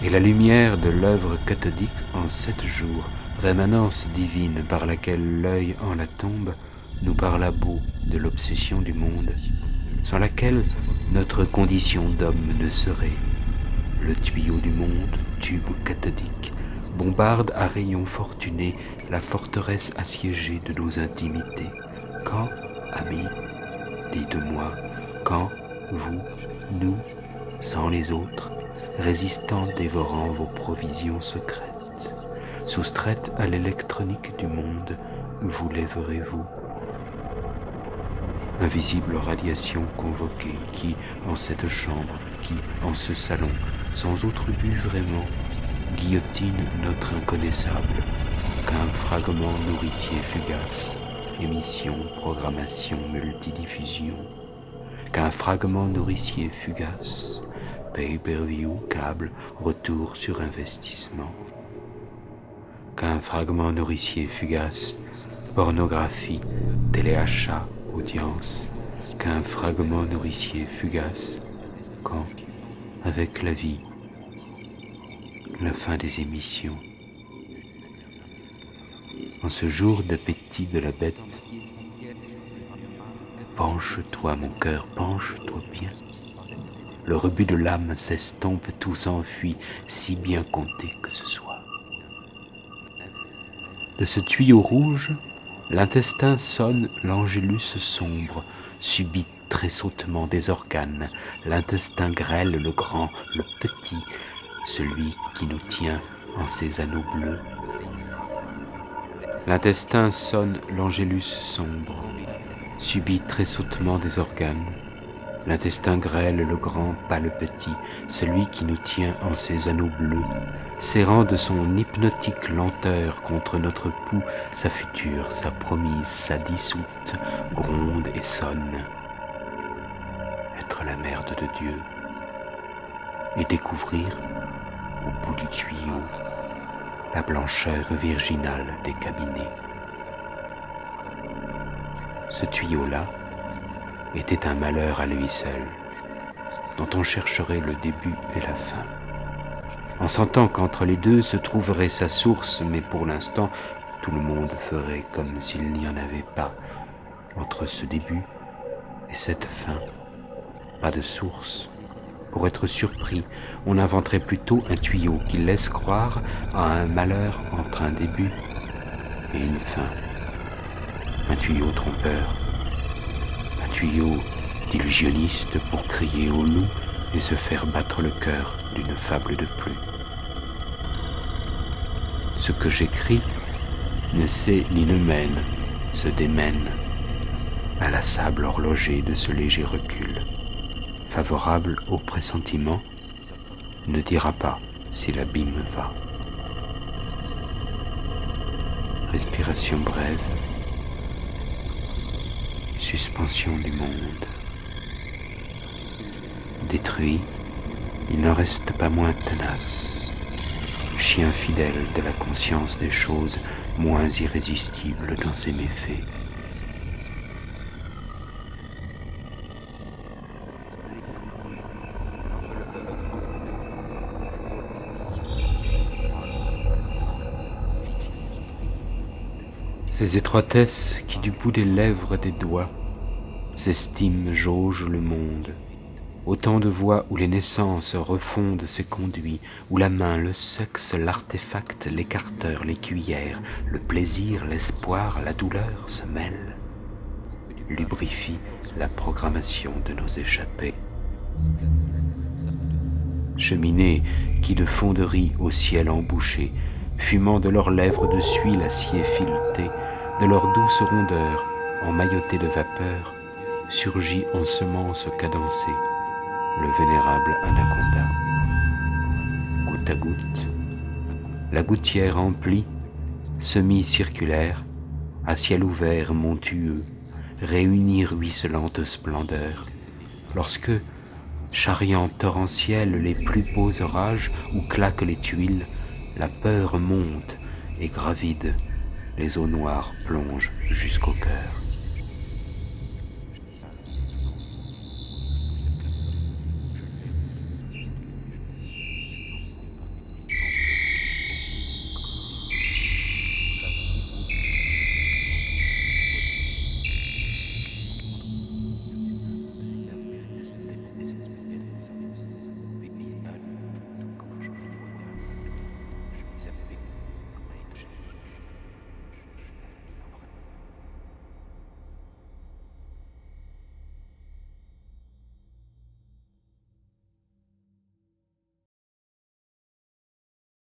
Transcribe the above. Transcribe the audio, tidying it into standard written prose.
et la lumière de l'œuvre cathodique en 7 jours, rémanence divine par laquelle l'œil en la tombe nous parle à bout de l'obsession du monde, sans laquelle notre condition d'homme ne serait. Le tuyau du monde, tube cathodique, bombarde à rayons fortunés la forteresse assiégée de nos intimités. Quand, amis, dites-moi, quand, vous, nous, sans les autres, résistants dévorant vos provisions secrètes, soustraites à l'électronique du monde, vous lèverez-vous? Invisible radiation convoquée, qui, en cette chambre, qui, en ce salon, sans autre but vraiment, guillotine notre inconnaissable, qu'un fragment nourricier fugace, émission, programmation, multidiffusion, qu'un fragment nourricier fugace, pay-per-view, câble, retour sur investissement, qu'un fragment nourricier fugace, pornographie, téléachat, audience, qu'un fragment nourricier fugace, quand, avec la vie, la fin des émissions. En ce jour d'appétit de la bête, penche-toi mon cœur, penche-toi bien. Le rebut de l'âme s'estompe, tout s'enfuit, si bien compté que ce soit. De ce tuyau rouge, l'intestin sonne l'angélus sombre, subit tressautement des organes, l'intestin grêle le grand, le petit, celui qui nous tient en ses anneaux bleus. L'intestin sonne l'angélus sombre, subit tressautement des organes, l'intestin grêle le grand, pas le petit, celui qui nous tient en ses anneaux bleus, serrant de son hypnotique lenteur contre notre pouls sa future, sa promise, sa dissoute, gronde et sonne. Être la merde de Dieu et découvrir, au bout du tuyau, la blancheur virginale des cabinets. Ce tuyau-là était un malheur à lui seul, dont on chercherait le début et la fin, en sentant qu'entre les deux se trouverait sa source, mais pour l'instant, tout le monde ferait comme s'il n'y en avait pas. Entre ce début et cette fin, pas de source. Pour être surpris, on inventerait plutôt un tuyau qui laisse croire à un malheur entre un début et une fin. Un tuyau trompeur, un tuyau d'illusionniste pour crier au loup et se faire battre le cœur d'une fable de plus. Ce que j'écris ne sait ni ne mène, se démène à la sable horlogée de ce léger recul, favorable au pressentiment, ne dira pas si l'abîme va. Respiration brève, suspension du monde. Détruit, il n'en reste pas moins tenace, chien fidèle de la conscience des choses, moins irrésistible dans ses méfaits. Ces étroitesses qui du bout des lèvres des doigts s'estiment, jaugent le monde, autant de voies où les naissances refondent ses conduits, où la main, le sexe, l'artefact, l'écarteur, les cuillères, le plaisir, l'espoir, la douleur se mêlent, lubrifient la programmation de nos échappées. Cheminées qui de fonderie au ciel embouché, fumant de leurs lèvres de suie l'acier fileté, de leur douce rondeur, emmaillotée de vapeur, surgit en semences cadencées le vénérable anaconda. Goutte à goutte, la gouttière emplie, semi-circulaire, à ciel ouvert montueux, réunit ruisselante splendeur, lorsque, charriant torrentiel les plus beaux orages où claquent les tuiles, la peur monte et gravide, les eaux noires plongent jusqu'au cœur.